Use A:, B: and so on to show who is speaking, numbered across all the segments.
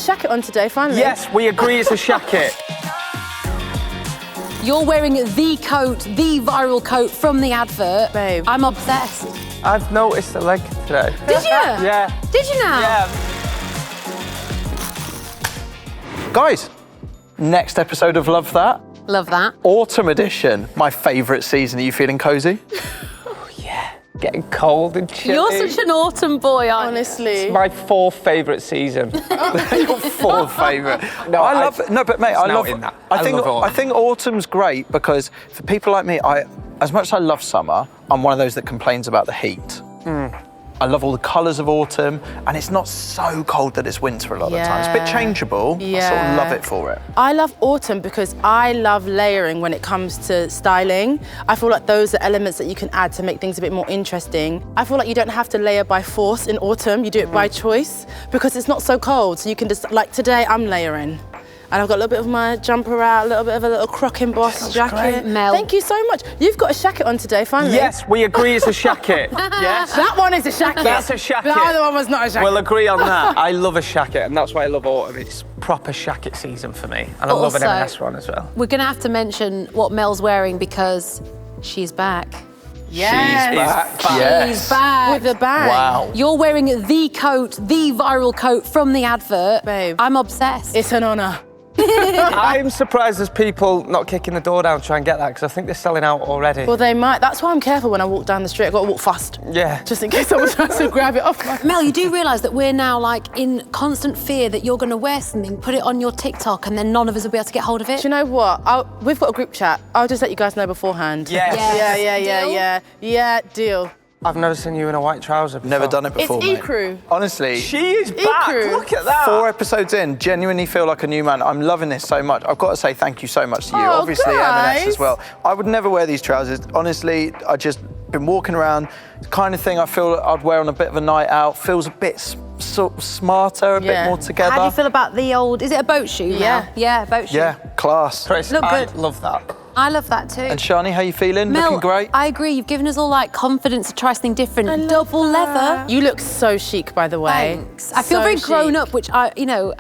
A: shacket on today, finally.
B: Yes, we agree it's a shacket.
C: You're wearing the coat, the viral coat from the advert.
A: Babe.
C: I'm obsessed.
B: I've noticed the leg today.
C: Did you?
B: Yeah.
C: Did you now?
B: Yeah.
D: Guys, next episode of Love That.
C: Love that.
D: Autumn edition, my favourite season. Are you feeling cosy?
B: Oh, yeah. Getting cold and chilly.
C: You're such an autumn boy, aren't
A: Honestly.
B: It's my fourth favourite season.
D: Your fourth favourite.
B: No,
D: I love it. No, but mate, I love
B: that.
D: I think
B: love autumn.
D: I think autumn's great because for people like me, as much as I love summer, I'm one of those that complains about the heat. I love all the colours of autumn, and it's not so cold that it's winter a lot of the time. It's a bit changeable. I sort of love it for it.
A: I love autumn because I love layering when it comes to styling. I feel like those are elements that you can add to make things a bit more interesting. I feel like you don't have to layer by force in autumn, you do it by choice because it's not so cold. So you can just, like today, I'm layering. And I've got a little bit of my jumper out, a little bit of a little croc embossed jacket.
C: Mel.
A: Thank you so much. You've got a shacket on today, finally.
B: Yes, we agree it's a shacket. Yes.
A: That one is a shacket.
B: That's a shacket.
A: The other one was not a shacket.
B: We'll agree on that. I love a shacket, and that's why I love autumn. It's proper shacket season for me. And I love an
C: Also,
B: M&S one as well.
C: We're going to have to mention what Mel's wearing because she's back.
A: Yes.
D: She's back.
C: She's
D: Yes.
C: back.
A: With the bag.
D: Wow.
C: You're wearing the coat, the viral coat from the advert.
A: Babe.
C: I'm obsessed.
A: It's an honour.
B: I'm surprised there's people not kicking the door down to try and get that, because I think they're selling out already.
A: Well, they might. That's why I'm careful when I walk down the street. I've got to walk fast.
B: Yeah.
A: Just in case someone tries to grab it off my...
C: Mel, you do realise that we're now like in constant fear that you're going to wear something, put it on your TikTok, and then none of us will be able to get hold of it?
A: Do you know what? We've got a group chat. I'll just let you guys know beforehand.
B: Yes.
C: Yes.
A: Yeah, deal.
B: I've never seen you in a white trouser before.
D: Never done it before,
A: It's
D: mate.
A: E-Crew.
D: Honestly.
B: She is back.
A: E-Crew.
B: Look at that.
D: 4 episodes in, genuinely feel like a new man. I'm loving this so much. I've got to say thank you so much to you.
A: Oh,
D: Obviously,
A: guys.
D: M&S as well. I would never wear these trousers. Honestly, I just been walking around. The kind of thing I feel I'd wear on a bit of a night out. Feels a bit sort of smarter, a bit more together.
C: How do you feel about the old, is it a boat shoe now?
A: Yeah.
C: Yeah, boat shoe.
D: Yeah, class.
B: Chris,
C: Look
B: I
C: good.
B: love that.
C: I love that too.
D: And Shani, how you feeling?
C: Mel,
D: Looking great?
C: I agree. You've given us all like confidence to try something different.
A: I love
C: Double
A: that.
C: leather.
A: You look so chic, by the way.
C: Thanks. I feel
A: So
C: very grown
A: chic.
C: up, which I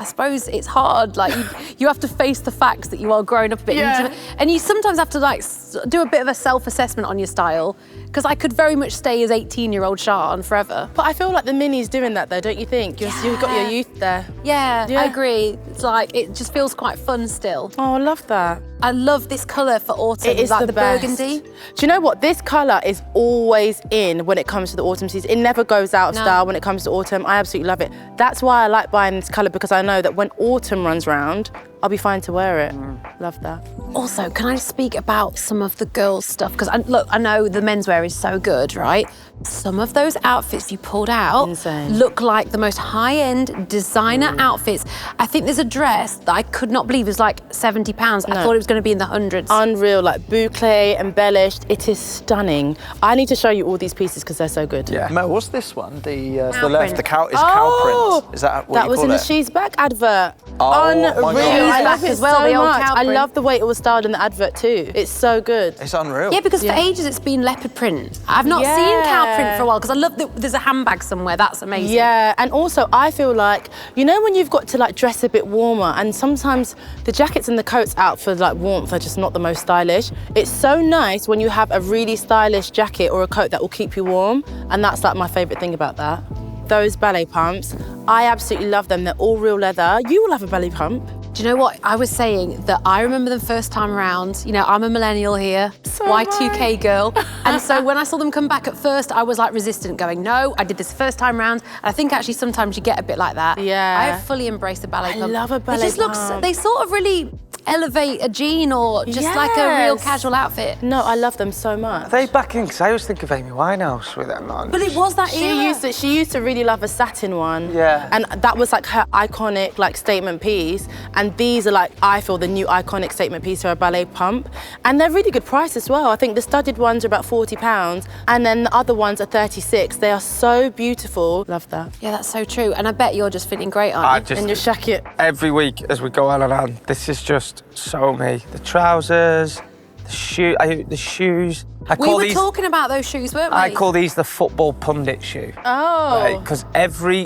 C: suppose it's hard. Like you have to face the facts that you are grown up a bit.
A: Yeah.
C: And you sometimes have to like do a bit of a self-assessment on your style. Because I could very much stay as 18-year-old Sian forever.
A: But I feel like the mini's doing that, though, don't you think? You've got your youth there.
C: Yeah,
A: Yeah.
C: I agree. It's like, it just feels quite fun still.
A: Oh, I love that.
C: I love this colour for autumn.
A: It is
C: like
A: the
C: the
A: best.
C: burgundy.
A: Do you know what? This colour is always in when it comes to the autumn season. It never goes out of
C: No.
A: style when it comes to autumn. I absolutely love it. That's why I like buying this colour, because I know that when autumn runs round, I'll be fine to wear it. Love that.
C: Also, can I speak about some of the girls' stuff? Because look, I know the menswear is so good, right? Some of those outfits you pulled out
A: Insane.
C: look like the most high-end designer outfits. I think there's a dress that I could not believe was like £70. I thought it was going to be in the hundreds.
A: Unreal, like boucle, embellished. It is stunning. I need to show you all these pieces because they're so good.
B: Yeah.
D: Mel, what's this one? The
C: Cowprint.
D: left, the cow is
A: Oh!
D: Cowprint. Is that what
A: That
D: you
A: was
D: call
A: in the
D: it?
A: She's Back advert.
D: Oh,
A: Unreal.
D: my God.
A: I
C: She's
A: love
C: Back
A: it
C: as well,
A: so
C: the old
A: much. I
C: Cowprint.
A: love the way it was styled in the advert too. It's so good.
D: It's unreal.
C: Yeah, because for
A: Yeah.
C: ages it's been leopard print. I've not seen
A: Yeah.
C: Cowprint for a while because I love that there's a handbag somewhere. That's amazing.
A: Yeah, and also I feel like, you know when you've got to like dress a bit warmer and sometimes the jackets and the coats out for like warmth are just not the most stylish. It's so nice when you have a really stylish jacket or a coat that will keep you warm, and that's like my favourite thing about that. Those ballet pumps, I absolutely love them. They're all real leather. You will have a ballet pump.
C: Do you know what? I was saying that I remember them first time around. You know, I'm a millennial here,
A: So
C: Y2K girl. And so when I saw them come back at first, I was like resistant, going, no, I did this first time round. And I think actually sometimes you get a bit like that.
A: Yeah.
C: I have fully embraced a ballet
A: I
C: pump.
A: love a ballet
C: It just looks,
A: pump.
C: they sort of really elevate a jean or just like a real
A: Yes.
C: casual outfit.
A: No, I love them so much.
B: Are they back in? Because I always think of Amy Winehouse with them on.
C: But it was that
A: She
C: era.
A: used to really love a satin one.
B: Yeah.
A: And that was like her iconic like statement piece. And these are like, I feel, the new iconic statement piece for a ballet pump. And they're really good price as well. I think the studded ones are about £40 and then the other ones are 36. They are so beautiful. Love that.
C: Yeah, that's so true. And I bet you're just feeling great, aren't you?
A: And your jacket.
B: Every week as we go on and on, this is just so me. The trousers, the shoes.
C: We were talking about those shoes, weren't we?
B: I call these the football pundit shoe.
A: Oh.
B: Because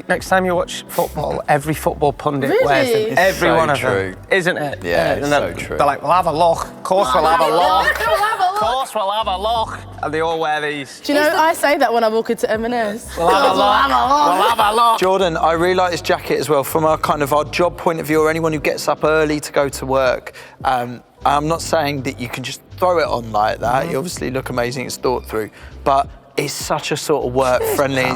B: next time you watch football, every football pundit
A: Really?
B: wears them.
A: It's
B: Every
D: so
B: one of
D: true.
B: them. Isn't it?
D: Yeah,
B: And
D: it's
B: they're-
D: so true.
B: They're like, we'll have a look. Of course we'll have a look. Of course we'll have a look. And they all wear these.
A: Do you know, I say that when I walk into M&S.
B: We'll have a look. We'll have a look.
D: Jordan, I really like this jacket as well from our job point of view, or anyone who gets up early to go to work. I'm not saying that you can just throw it on like that. You obviously look amazing, it's thought through, but it's such a sort of work-friendly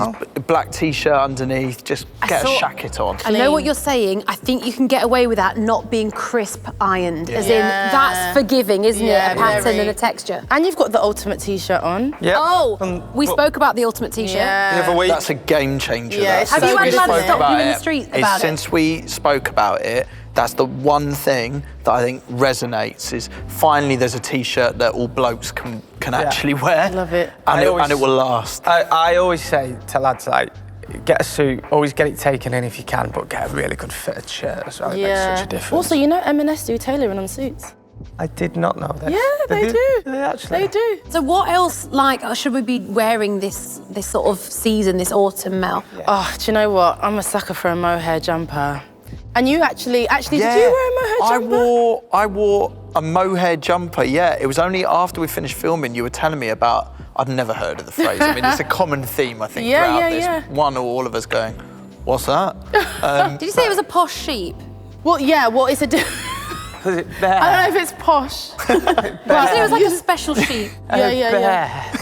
D: black t-shirt underneath. Just get a shacket on.
C: I know what you're saying. I think you can get away with that not being crisp ironed, as in that's forgiving, isn't it? A pattern and a texture.
A: And you've got the ultimate t-shirt on.
B: Yeah.
C: Oh, we spoke about the ultimate t-shirt.
B: The other week.
D: That's a game changer.
A: Yeah,
D: that.
A: it's
C: Have
A: so
C: you had
A: good,
C: lads
A: isn't it?
C: stop you in the street about it?
D: Since we spoke about it, that's the one thing that I think resonates, is finally there's a t-shirt that all blokes can actually wear.
A: Love it.
D: And it will last.
B: I always say to lads, like, get a suit, always get it taken in if you can, but get a really good fitted shirt as well. It makes such a difference.
A: Also, you know M&S do tailoring on suits.
B: I did not know that.
A: Yeah, they do.
B: They actually?
A: They do.
C: So what else, should we be wearing this sort of season, this autumn, Mel?
B: Yeah.
A: Oh, do you know what? I'm a sucker for a mohair jumper. And you actually, did you wear a mohair jumper?
D: I wore a mohair jumper, yeah. It was only after we finished filming you were telling me about, I'd never heard of the phrase. I mean, it's a common theme, I think, throughout this. One or all of us going, what's that?
C: Did you say it was a posh sheep?
A: Well, yeah, what is it?
B: Was it bear?
A: I don't know if it's posh.
C: Did you say it was like a special sheep?
A: Yeah.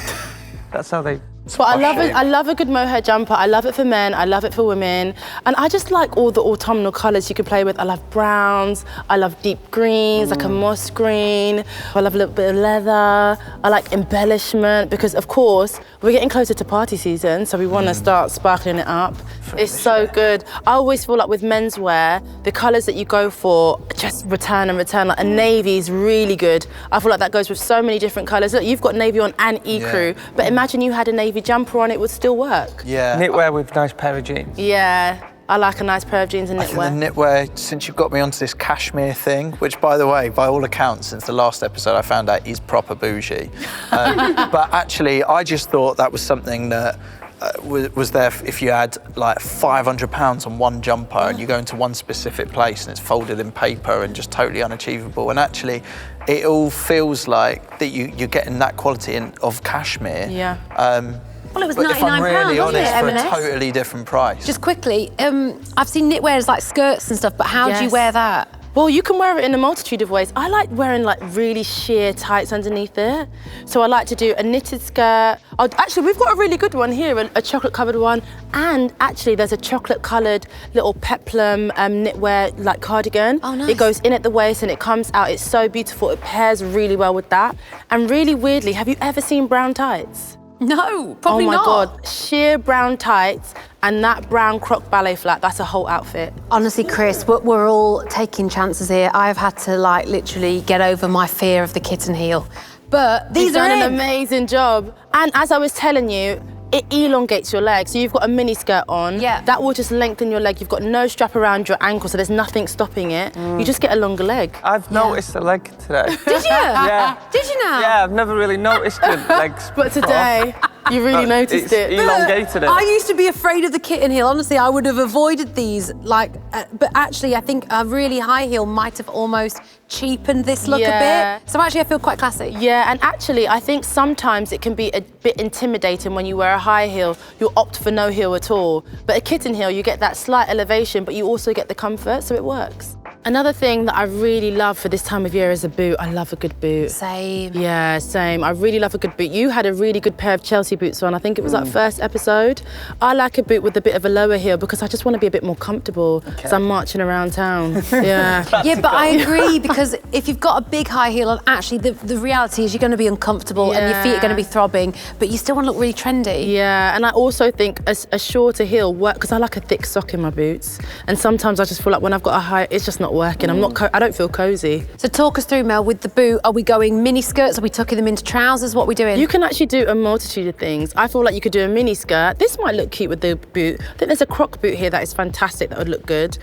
B: That's how they...
A: But I love a good mohair jumper. I love it for men, I love it for women. And I just like all the autumnal colours you can play with. I love browns, I love deep greens, like a moss green. I love a little bit of leather. I like embellishment because, of course, we're getting closer to party season, so we want to start sparkling it up. It's so good. I always feel like with menswear, the colours that you go for just return and return. Like a navy is really good. I feel like that goes with so many different colours. Look, you've got navy on and ecru, but imagine you had a navy jumper on, it would still work.
D: Yeah.
B: Knitwear with nice pair of jeans.
A: Yeah, I like a nice pair of jeans and
D: I
A: knitwear.
D: think the knitwear, since you've got me onto this cashmere thing, which, by the way, by all accounts, since the last episode, I found out is proper bougie. But actually, I just thought that was something that was there if you had like £500 on one jumper and you go into one specific place and it's folded in paper and just totally unachievable. And actually, it all feels like that you're getting that quality of cashmere.
A: Yeah.
C: Well, it was
D: But
C: £99,
D: if I'm really
C: wasn't
D: honest,
C: it,
D: for
C: M&S?
D: a totally different price.
C: Just quickly, I've seen knitwear as like skirts and stuff, but how do you wear that?
A: Well, you can wear it in a multitude of ways. I like wearing like really sheer tights underneath it. So I like to do a knitted skirt. Actually, we've got a really good one here, a chocolate covered one. And actually there's a chocolate coloured little peplum knitwear like cardigan.
C: Oh, nice.
A: It goes in at the waist and it comes out. It's so beautiful. It pairs really well with that. And really weirdly, have you ever seen brown tights?
C: No, probably
A: not.
C: not.
A: Oh my God, sheer brown tights and that brown croc ballet flat, that's a whole outfit.
C: Honestly, Chris, we're all taking chances here. I've had to like literally get over my fear of the kitten heel. But these
A: You've
C: are
A: done
C: in.
A: an amazing job. And as I was telling you, it elongates your leg. So you've got a mini skirt on.
C: Yeah.
A: That will just lengthen your leg. You've got no strap around your ankle, so there's nothing stopping it. You just get a longer leg.
B: I've noticed the leg today.
C: Did you?
B: Yeah.
C: Did you now?
B: Yeah, I've never really noticed the legs.
A: But today, you really noticed
B: It's
A: it.
B: elongated it.
C: I used to be afraid of the kitten heel. Honestly, I would have avoided these. But actually, I think a really high heel might have almost cheapened this look
A: Yeah.
C: a bit. So actually, I feel quite classy.
A: Yeah, and actually, I think sometimes it can be a bit intimidating when you wear a high heel. You'll opt for no heel at all. But a kitten heel, you get that slight elevation, but you also get the comfort, so it works. Another thing that I really love for this time of year is a boot. I love a good boot.
C: Same.
A: Yeah, same. I really love a good boot. You had a really good pair of Chelsea boots on. I think it was like first episode. I like a boot with a bit of a lower heel because I just want to be a bit more comfortable as I'm marching around town. Yeah.
C: Yeah, but I agree because if you've got a big high heel on, actually the reality is you're going to be uncomfortable and your feet are going to be throbbing, but you still want to look really trendy.
A: Yeah, and I also think a shorter heel works because I like a thick sock in my boots. And sometimes I just feel like when I've got a high, it's just not working. I don't feel cozy.
C: So talk us through, Mel, with the boot. Are we going mini skirts? Are we tucking them into trousers? What are we doing?
A: You can actually do a multitude of things. I feel like you could do a mini skirt. This might look cute with the boot. I think there's a croc boot here that is fantastic that would look good.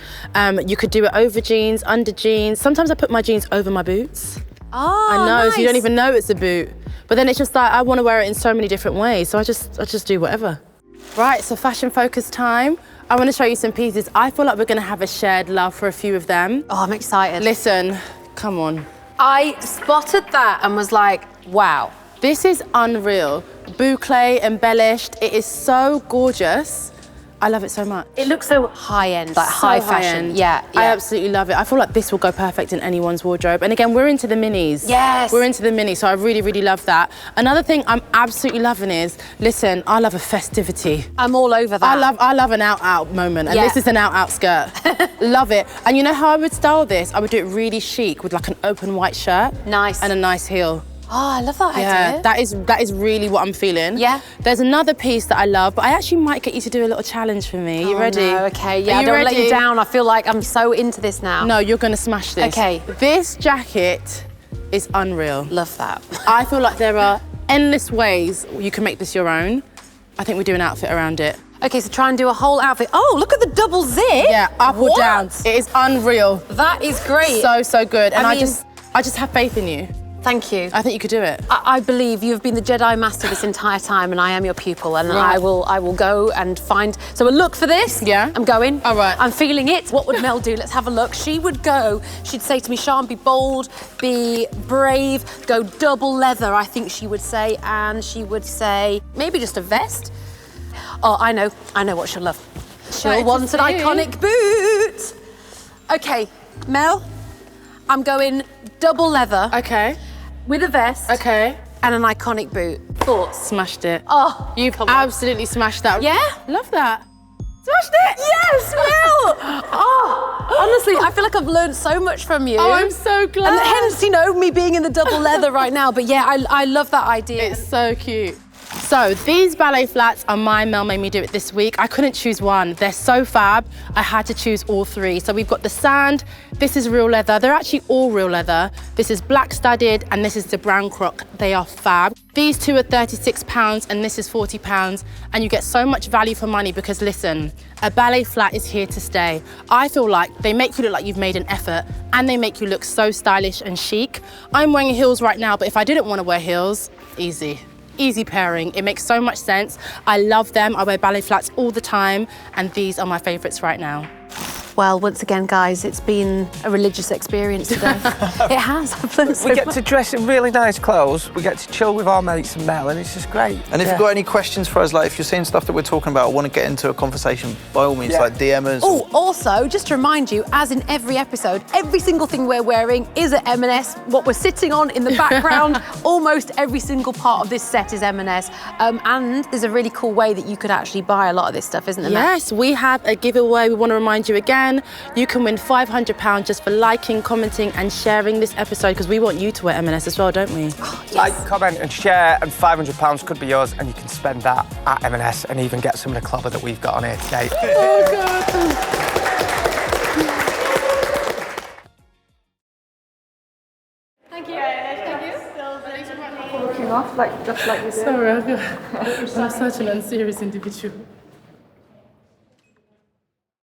A: You could do it over jeans, under jeans. Sometimes I put my jeans over my boots.
C: Oh,
A: I know,
C: nice.
A: so you don't even know it's a boot. But then it's just like, I want to wear it in so many different ways. So I just do whatever. Right, so fashion focus time. I want to show you some pieces. I feel like we're going to have a shared love for a few of them.
C: Oh, I'm excited.
A: Listen, come on.
C: I spotted that and was like, wow.
A: This is unreal. Boucle, embellished. It is so gorgeous. I love it so much.
C: It looks so high-end, like
A: So
C: high fashion.
A: high-end.
C: Yeah.
A: I absolutely love it. I feel like this will go perfect in anyone's wardrobe. And again, we're into the minis.
C: Yes.
A: We're into the minis, so I really, really love that. Another thing I'm absolutely loving is, listen, I love a festivity.
C: I'm all over that.
A: I love an out moment, and this is an out skirt. Love it. And you know how I would style this? I would do it really chic with like an open white shirt.
C: Nice.
A: And a nice heel.
C: Oh, I love that
A: Yeah,
C: idea.
A: that is really what I'm feeling.
C: Yeah.
A: There's another piece that I love, but I actually might get you to do a little challenge for me. You ready?
C: No, okay, yeah,
A: Are
C: I
A: you
C: don't let you
A: ready?
C: down. I feel like I'm so into this now.
A: No, you're gonna smash this.
C: Okay.
A: This jacket is unreal.
C: Love that.
A: I feel like there are endless ways you can make this your own. I think we do an outfit around it.
C: Okay, so try and do a whole outfit. Oh, look at the double zip.
A: Yeah, up or
C: What?
A: down. It is unreal.
C: That is great.
A: So good. And I
C: mean-
A: just have faith in you.
C: Thank you.
A: I think you could do it.
C: I believe you've been the Jedi Master this entire time, and I am your pupil, and
A: Right.
C: I will go and find. So a look for this.
A: Yeah.
C: I'm going.
A: All right.
C: I'm feeling it. What would Mel do? Let's have a look. She would go. She'd say to me, "Sian, be bold, be brave, go double leather." I think she would say, and she would say maybe just a vest. Oh, I know what she'll love. She'll
A: Right,
C: want
A: just
C: an
A: you.
C: iconic boot. Okay, Mel, I'm going double leather.
A: Okay.
C: With a vest.
A: Okay.
C: And an iconic boot. Thoughts?
A: Smashed it.
C: Oh,
A: You've
C: come on.
A: absolutely smashed that.
C: Yeah?
A: Love that. Smashed it.
C: Yes, Mel! Oh, honestly, I feel like I've learned so much from you.
A: Oh, I'm so glad.
C: And hence, you know, me being in the double leather right now. But yeah, I love that idea.
A: It's so cute. So these ballet flats are mine. Mel made me do it this week. I couldn't choose one. They're so fab. I had to choose all three. So we've got the sand. This is real leather. They're actually all real leather. This is black studded, and this is the brown croc. They are fab. These two are £36 and this is £40, and you get so much value for money because listen, a ballet flat is here to stay. I feel like they make you look like you've made an effort, and they make you look so stylish and chic. I'm wearing heels right now, but if I didn't want to wear heels, easy pairing. It makes so much sense. I love them. I wear ballet flats all the time, and these are my favorites right now.
C: Well, once again, guys, it's been a religious experience today. It has. I've learned so
B: We get
C: much.
B: to dress in really nice clothes. We get to chill with our mates and Mel, and it's just great.
D: And if you've got any questions for us, like if you're seeing stuff that we're talking about or want to get into a conversation, by all means,
B: Yeah.
D: like DM us.
C: Oh, also, just to remind you, as in every episode, every single thing we're wearing is at M&S. What we're sitting on in the background, almost every single part of this set is M&S. And there's a really cool way that you could actually buy a lot of this stuff, isn't there, Matt?
A: Yes, we have a giveaway. We want to remind you again, you can win £500 just for liking, commenting and sharing this episode, because we want you to wear M&S as well, don't we?
B: Like, comment and share, and £500 could be yours, and you can spend that at M&S and even get some of the clobber that we've got on here today.
A: Oh, God.
C: Thank you. Thank you.
E: Looking off, like just like we did.
A: Sorry, I'm such an unserious individual.